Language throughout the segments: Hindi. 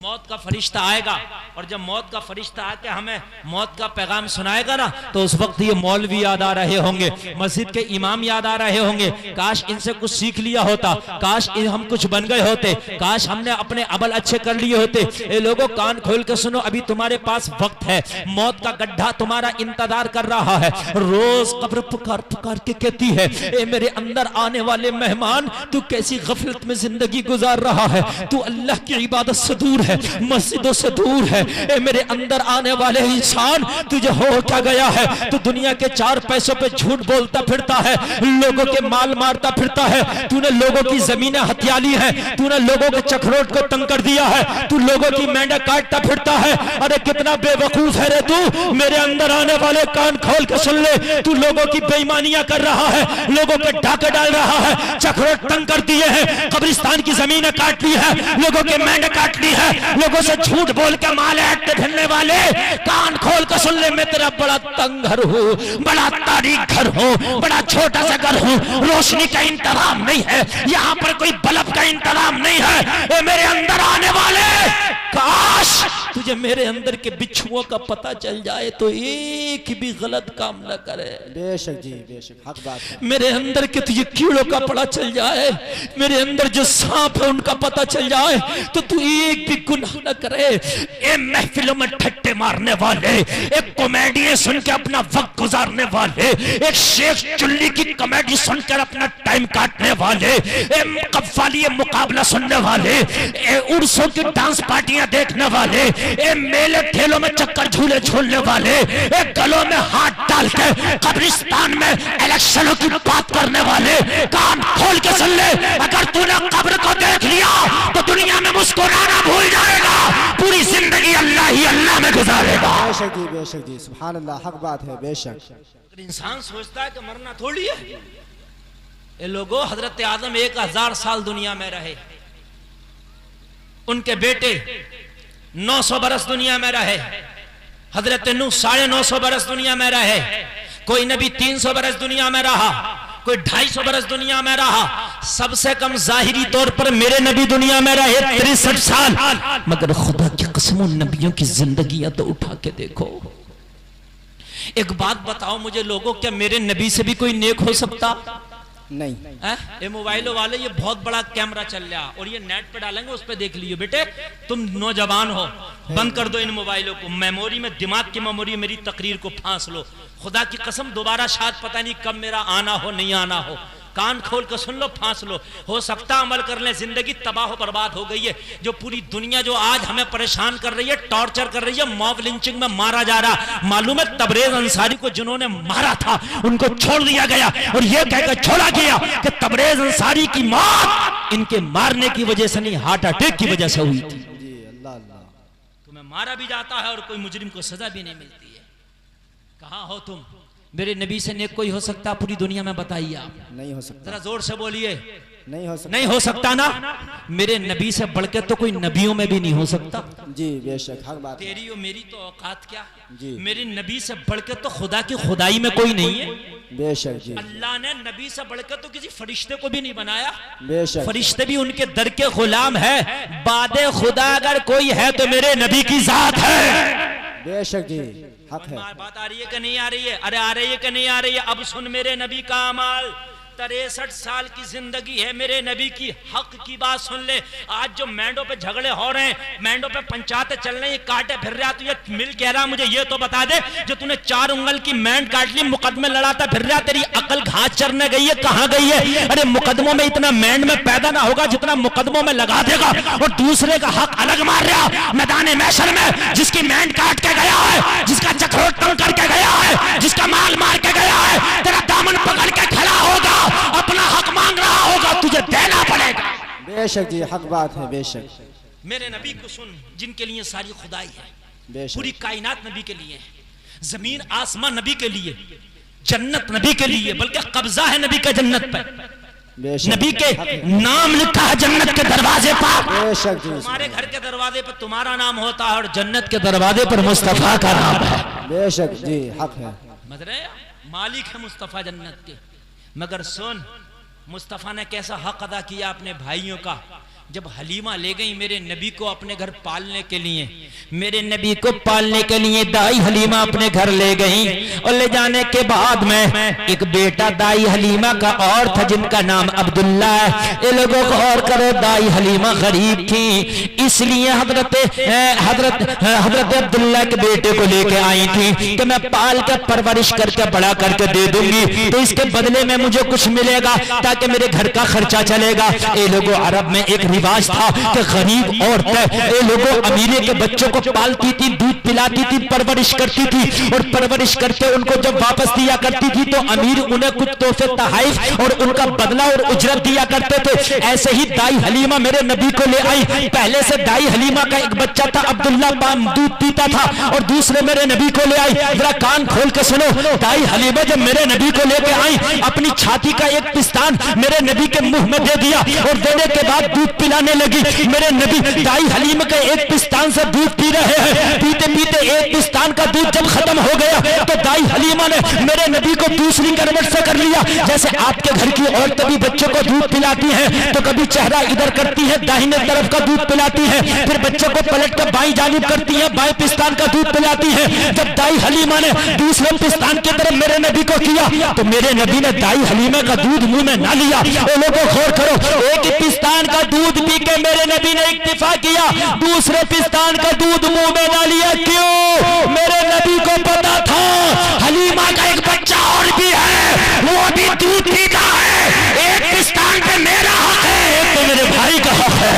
मौत का फरिश्ता आएगा और जब मौत का फरिश्ता आके हमें मौत का पैगाम सुनाएगा ना, तो उस वक्त ये मौलवी याद आ रहे होंगे, मस्जिद के इमाम याद आ रहे होंगे, काश इनसे कुछ सीख लिया होता, काश हम कुछ बन गए होते, काश हमने अपने अमल अच्छे कर लिए होते। ये लोगों कान खोल के सुनो, अभी तुम्हारे पास वक्त है, मौत का गड्ढा तुम्हारा इंतजार कर रहा है। रोज कब्र पुकार पुकार के कहती है, ए मेरे अंदर आने वाले मेहमान, तू कैसी गफलत में जिंदगी गुजार रहा है, तू अल्लाह की इबादत से दूर है, मस्जिदों से दूर है। ए मेरे अंदर आने वाले इंसान, तुझे हो क्या गया है? तू दुनिया के चार पैसों पे झूठ बोलता फिरता है, लोगों के माल मारता फिरता है, तूने लोगों की जमीनें हथिया ली है, तूने लोगों के चखरोट को तंग कर दिया है, तू लोगों की मेंढक काटता फिरता है। अरे कितना बेवकूफ है रे तू। मेरे अंदर आने वाले कान खोल के सुन ले, तू लोगों की बेईमानियां कर रहा है, लोगों पे डाके डाल रहा है, चखरोट तंग कर दिए हैं, कब्रिस्तान की जमीनें काट ली है, लोगों के मेंढक काट ली है, लोगों से झूठ बोल के माल ऐंठते फिरने वाले, कान खोल कर सुन ले, मैं तेरा बड़ा तंग घर हूँ, बड़ा तारीख घर हूँ, बड़ा छोटा सा घर हूँ, रोशनी का इंतजाम नहीं है, यहाँ पर कोई बल्ब का इंतजाम नहीं है। ए मेरे अंदर आने वाले, काश तुझे मेरे अंदर के बिच्छुओं का पता चल जाए तो एक भी गलत काम न करे। बेशक जी, बेशक, हक बात है। मेरे अंदर के तुझे कीड़ों का पता चल जाए, मेरे अंदर जो सांप है उनका पता चल जाए, तो तू एक भी गुनाह न करे। ए महफिलों में ठट्टे मारने वाले, एक कॉमेडी सुन के अपना वक्त गुजारने वाले, एक शेख चुल्ली की कॉमेडी सुनकर अपना टाइम काटने वाले, कव्वाली मुकाबला सुनने वाले, उर्सों की डांस पार्टियां देखने वाले, मेले ठेलों में चक्कर झूले झूलने वाले, गलों में हाथ डाल के कब्रिस्तान में इलेक्शनों की बात करने वाले, कान खोल के सुन ले, अगर तूने कब्र को देख लिया तो दुनिया में मुस्कुराना भूल जाएगा, पूरी जिंदगी अल्लाह ही अल्लाह में गुजारेगा। बेशक जी, बेशक जी, सुभान अल्लाह, हक बात है। बेशक इंसान सोचता है कि मरना थोड़ी है। ये लोगों, हजरत आदम 1000 साल दुनिया में रहे, उनके बेटे 900 बरस दुनिया में रहे, हजरत नूह 950 बरस दुनिया में रहे, कोई नबी 300 बरस दुनिया में रहा, कोई 250 बरस दुनिया में रहा, सबसे कम जाहिरी तौर पर मेरे नबी दुनिया में रहे 63 साल। मगर खुदा की कसम, उन नबियों की जिंदगियां तो उठा के देखो। एक बात बताओ मुझे लोगों, क्या मेरे नबी से भी कोई नेक हो सकता? नहीं। ये मोबाइलों वाले, ये बहुत बड़ा कैमरा चल रहा और ये नेट पे डालेंगे, उस पे देख लियो। बेटे तुम नौजवान हो, बंद कर दो इन मोबाइलों को, मेमोरी में, दिमाग की मेमोरी मेरी तकरीर को फांस लो। खुदा की कसम, दोबारा शायद पता नहीं कब मेरा आना हो, नहीं आना हो, कान खोल कर सुन लो, फांस लो। हो सकता अमल कर ले, जिंदगी तबाह बर्बाद हो गई है। जो पूरी दुनिया जो आज हमें परेशान कर रही है, टॉर्चर कर रही है, मॉब लिंचिंग में मारा जा रहा, मालूम है तबरेज अंसारी को जिन्होंने मारा था उनको छोड़ दिया गया और यह कहकर छोड़ा गया कि तबरेज अंसारी की मौत इनके मारने की वजह से नहीं, हार्ट अटैक की वजह से हुई थी। तुम्हें मारा भी जाता है और कोई मुजरिम को सजा भी नहीं मिलती है। कहां हो तुम? मेरे नबी से नेक कोई हो सकता पूरी दुनिया में? बताइए आप। नहीं हो सकता। जरा जोर से बोलिए। नहीं हो सकता। नहीं हो सकता ना? मेरे नबी से बढ़कर तो कोई नबियों में भी नहीं हो सकता। जी बेशक, हक बात। तेरी और मेरी तो औकात क्या जी। मेरे नबी से बढ़कर तो खुदा की खुदाई में कोई नहीं है। बेशक जी। अल्लाह ने नबी से बढ़कर तो किसी फरिश्ते को भी नहीं बनाया। बेशक। फरिश्ते भी उनके दर के गुलाम है। बादे खुदा अगर कोई है तो मेरे नबी की जात है। बेशक जी, हक है। बात आ रही है कि नहीं आ रही है? अरे आ रही है कि नहीं आ रही है? अब सुन मेरे नबी का अमल। 63 साल की जिंदगी है मेरे नबी की। हक की बात सुन ले। आज जो मेंढों पे झगड़े हो रहे हैं, मेंढों पे पंचायतें चल रही हैं, काटे फिर रहा, तू ये मिल कह रहा मुझे ये तो बता दे, जो तूने 4 उंगल की मेंढ काट ली, मुकदमे लड़ाता फिर रहा, तेरी अकल घास चरने गई है? कहां गई है? अरे मुकदमों में इतना मेंढ में पैदा ना होगा जितना मुकदमों में लगा देगा, और दूसरे का हक अलग मार रहा मैदान महशर में। जिसकी मेंढ काट के गया है, जिसका चक्रोट तंग करके गया है, जिसका माल मार के गया है, तेरा दामन पकड़ के खड़ा होगा, अपना हक मांग रहा होगा, तुझे देना पड़ेगा। बेशक जी, हक बात है। बेशक। मेरे नबी को सुन, जिनके लिए सारी खुदाई है, बेशक। पूरी कायनात नबी के लिए है, जमीन आसमान नबी के लिए, जन्नत नबी के लिए, बल्कि कब्जा है नबी का जन्नत पर। नबी के नाम लिखा है जन्नत के दरवाजे पर। बेशक जी। तुम्हारे घर के दरवाजे पर तुम्हारा नाम होता है और जन्नत के दरवाजे पर मुस्तफा का नाम है। बेशक जी, हक है। मतलब मालिक है मुस्तफा जन्नत के। मगर सुन, मुस्तफा ने कैसा हक अदा किया अपने भाइयों का। जब हलीमा ले गई मेरे नबी को अपने घर पालने के लिए, मेरे नबी को पालने के लिए दाई हलीमा अपने घर ले गई। और ले जाने के बाद में एक बेटा दाई हलीमा का और था जिनका नाम अब्दुल्ला है। ये लोगों को और करो, दाई हलीमा गरीब थी, इसलिए हजरत अब्दुल्ला के बेटे को लेके आई थी कि मैं पाल कर परवरिश करके बड़ा करके दे दूंगी, तो इसके बदले में मुझे कुछ मिलेगा ताकि मेरे घर का खर्चा चलेगा। ये लोगों अरब में एक रिवाज था कि गरीब औरतें ये लोगों अमीरे के बच्चों को पालती थी, दूध पिलाती थी, परवरिश करती थी, और परवरिश करके उनको जब वापस दिया करती थी तो अमीर उन्हें कुछ तोहफे तोहफे और उनका बदला और उजरत दिया करते थे। ऐसे ही दाई हलीमा मेरे नबी को ले आई। पहले से दाई हलीमा का एक बच्चा था अब्दुल्ला, दूध पीता था, और दूसरे मेरे नबी को ले आई। जरा कान खोल के सुनो, दाई हलीमा जब मेरे नबी को लेके आई, अपनी छाती का एक पिस्तान मेरे नबी के मुंह में दे दिया और देने के बाद दूध पिलाने लगी। मेरे नबी दाई हलीमा के एक पिस्तान से दूध पी रहे हैं, पीते पीते एक पिस्तान का दूध जब खत्म हो गया तो दाई हलीमा ने मेरे नबी को दूसरी करवट से कर लिया। जैसे आपके घर की औरतें भी बच्चों को दूध पिलाती हैं तो कभी चेहरा इधर करती है, दाहिने तरफ का दूध पिलाती है, फिर बच्चों को पलट कर बाईं जानिब करती है, बाएं पिस्तान का दूध पिलाती है। जब दाई हलीमा ने दूसरे पिस्तान की तरफ मेरे नबी को किया तो मेरे नबी ने दाई हलीमा का दूध मुंह में ना लिया। वो लोगों गौर करो, एक ही पिस्तान का दूध पी के मेरे नबी ने इक्तिफा किया, दूसरे पिस्तान का दूध मुंह में ना लिया। क्यों? मेरे नबी को पता था हलीमा का एक बच्चा और भी है, वो भी दूध पीता है। एक पिस्तान पे मेरा हक है, एक पे मेरे भाई का हक है।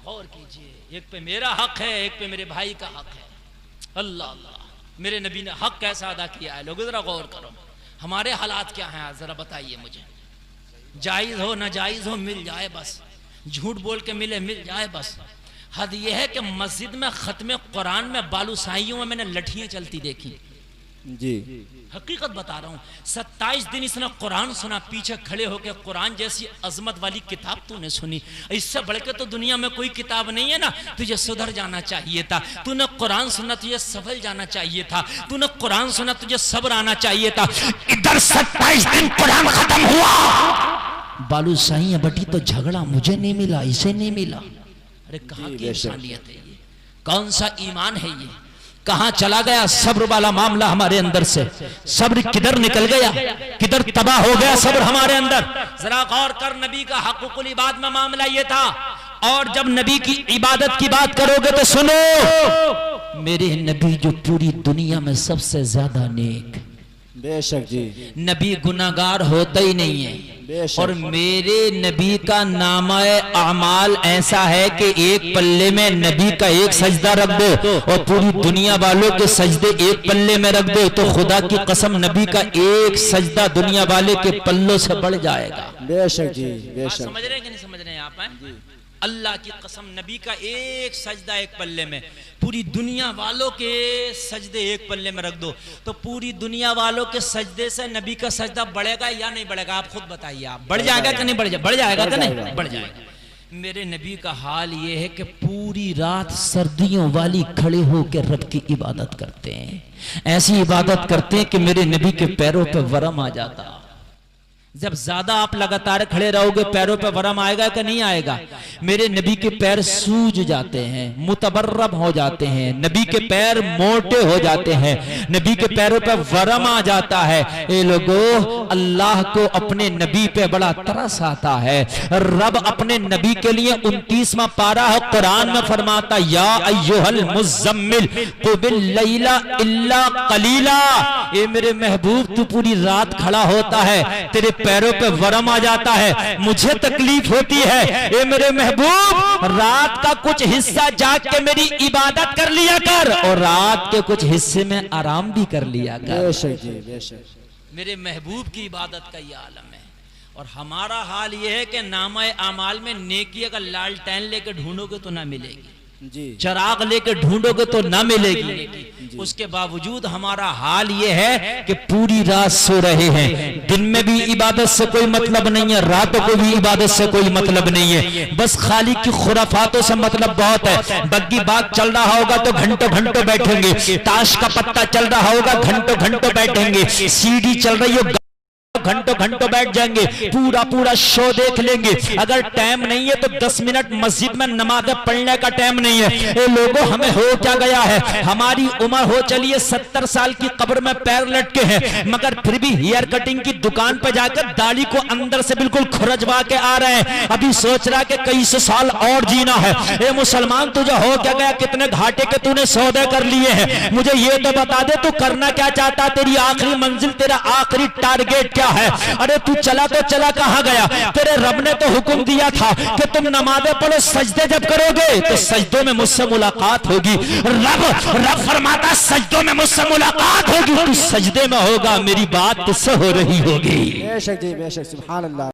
गौर कीजिए, एक पे मेरा हक है, एक पे मेरे भाई का हक है। अल्लाह अल्लाह, मेरे नबी ने हक कैसा अदा किया है। लोग जरा गौर करो, हमारे हालात क्या हैं जरा बताइए मुझे। जायज हो ना जायज हो मिल जाए बस, झूठ बोल के मिले मिल जाए बस। हद यह है कि मस्जिद में खत्म कुरान में बालूसाहियों में मैंने लठियां चलती देखी जी, हकीकत बता रहा हूं। 27 दिन इसने कुरान सुना, पीछे खड़े होकर कुरान जैसी अजमत वाली किताब तूने सुनी, इससे बढ़ के तो दुनिया में कोई किताब नहीं है ना। तुझे सुधर जाना चाहिए था, तूने कुरान सुना तुझे सफल जाना चाहिए था, तूने कुरान सुना तुझे सब्र आना चाहिए था। इधर 27 दिन कुरान खत्म हुआ, बालूशाही बटी तो झगड़ा मुझे नहीं मिला, इसे नहीं मिला। अरे कहाँ की इंसानियत है ये, कौन सा ईमान है ये, कहां चला गया सब्र वाला मामला हमारे अंदर से। सब्र किधर निकल गया, किधर तबाह हो गया सब्र हमारे अंदर। जरा गौर कर, नबी का हक़ुक़ुल इबाद में मामला ये था। और जब नबी की इबादत की बात करोगे तो सुनो, मेरे नबी जो पूरी दुनिया में सबसे ज्यादा नेक, बेशक जी, नबी गुनाहगार होता ही नहीं है। और मेरे नबी का नामा अमाल ऐसा है कि एक पल्ले में नबी का एक सजदा रख दो और पूरी दुनिया वालों के सजदे एक पल्ले में रख दो तो खुदा की कसम नबी का एक सजदा दुनिया वाले के पल्लों से बढ़ जाएगा। बेशक जी, बेशक। समझ रहे हैं कि नहीं समझ रहे हैं आप? अल्लाह की कसम, नबी का एक सजदा एक पल्ले में, पूरी दुनिया वालों के सजदे एक पल्ले में रख दो तो पूरी दुनिया वालों के सजदे से नबी का सजदा बढ़ेगा या नहीं बढ़ेगा? आप खुद बताइए, आप बढ़ जाएगा कि नहीं बढ़ जाएगा? बढ़ जाएगा कि नहीं बढ़ जाएगा? मेरे नबी का हाल ये है कि पूरी रात सर्दियों वाली खड़े होकर रब की इबादत करते हैं, ऐसी इबादत करते हैं कि मेरे नबी के पैरों पर वरम आ जाता। जब ज्यादा आप लगातार खड़े रहोगे पैरों पे वरम आएगा कि नहीं आएगा? मेरे नबी के पैर सूज जाते हैं, मुतबर्रब हो जाते हैं, नबी के पैर मोटे हो जाते हैं, नबी के पैरों पे वरम आ जाता है। ये लोगों, अल्लाह को अपने नबी पे बड़ा तरस आता है। रब अपने नबी के लिए 29वां पारा है कुरान में फरमाता, या अय्युहल मुज़्ज़म्मिल कुबिल लैला इल्ला कलीला। ये मेरे महबूब तू पूरी रात खड़ा होता है, तेरे पैरों पे वरम आ जाता है, मुझे तकलीफ होती है। ये मेरे महबूब रात का कुछ हिस्सा जाग के मेरी इबादत कर लिया कर और रात के कुछ हिस्से में आराम भी कर लिया कर। बेशक जी, बेशक। मेरे महबूब की इबादत का ये आलम है। और हमारा हाल ये है कि नामा आमाल में नेकी अगर लालटेन लेके ढूंढोगे तो ना मिलेगी जी, चराग लेके ढूंढोगे तो ना मिलेगी। उसके बावजूद हमारा हाल ये है कि पूरी रात सो रहे हैं, दिन में भी इबादत से कोई मतलब नहीं है, रातों को भी इबादत से कोई मतलब नहीं है, बस खाली की खुराफातों से मतलब बहुत है। बग्गी बाग चल रहा होगा तो घंटों घंटों बैठेंगे, ताश का पत्ता चल रहा होगा घंटों घंटों बैठेंगे, सीडी चल रही हो घंटों घंटों बैठ जाएंगे, पूरा पूरा शो देख लेंगे। अगर टाइम नहीं है तो 10 मिनट मस्जिद में नमाज पढ़ने का टाइम नहीं है। ये लोगों, हमें हो क्या गया है, हमारी उम्र हो चली है 70 साल की, कब्र में पैर लटके हैं, मगर फिर भी हेयर कटिंग की दुकान पर जाकर दाढ़ी को अंदर से बिल्कुल खुरजवा के आ रहे हैं। अभी सोच रहा कि कई सौ साल और जीना है। ए मुसलमान, तुझे हो क्या गया, कितने घाटे के तूने सौदे कर लिए हैं, मुझे ये तो बता दे तू करना क्या चाहता, तेरी आखिरी मंजिल, तेरा आखिरी टारगेट क्या है। अरे तू चला तो चला कहां गया, तेरे रब ने तो हुक्म दिया था कि तुम नमाज़ें पढ़ो, सजदे जब करोगे तो सजदों में मुझसे मुलाकात होगी। रब फरमाता सजदों में मुझसे मुलाकात होगी, तू सजदे में होगा, मेरी बात तुझसे हो रही होगी। बेशक जी बेशक, सुभान अल्लाह।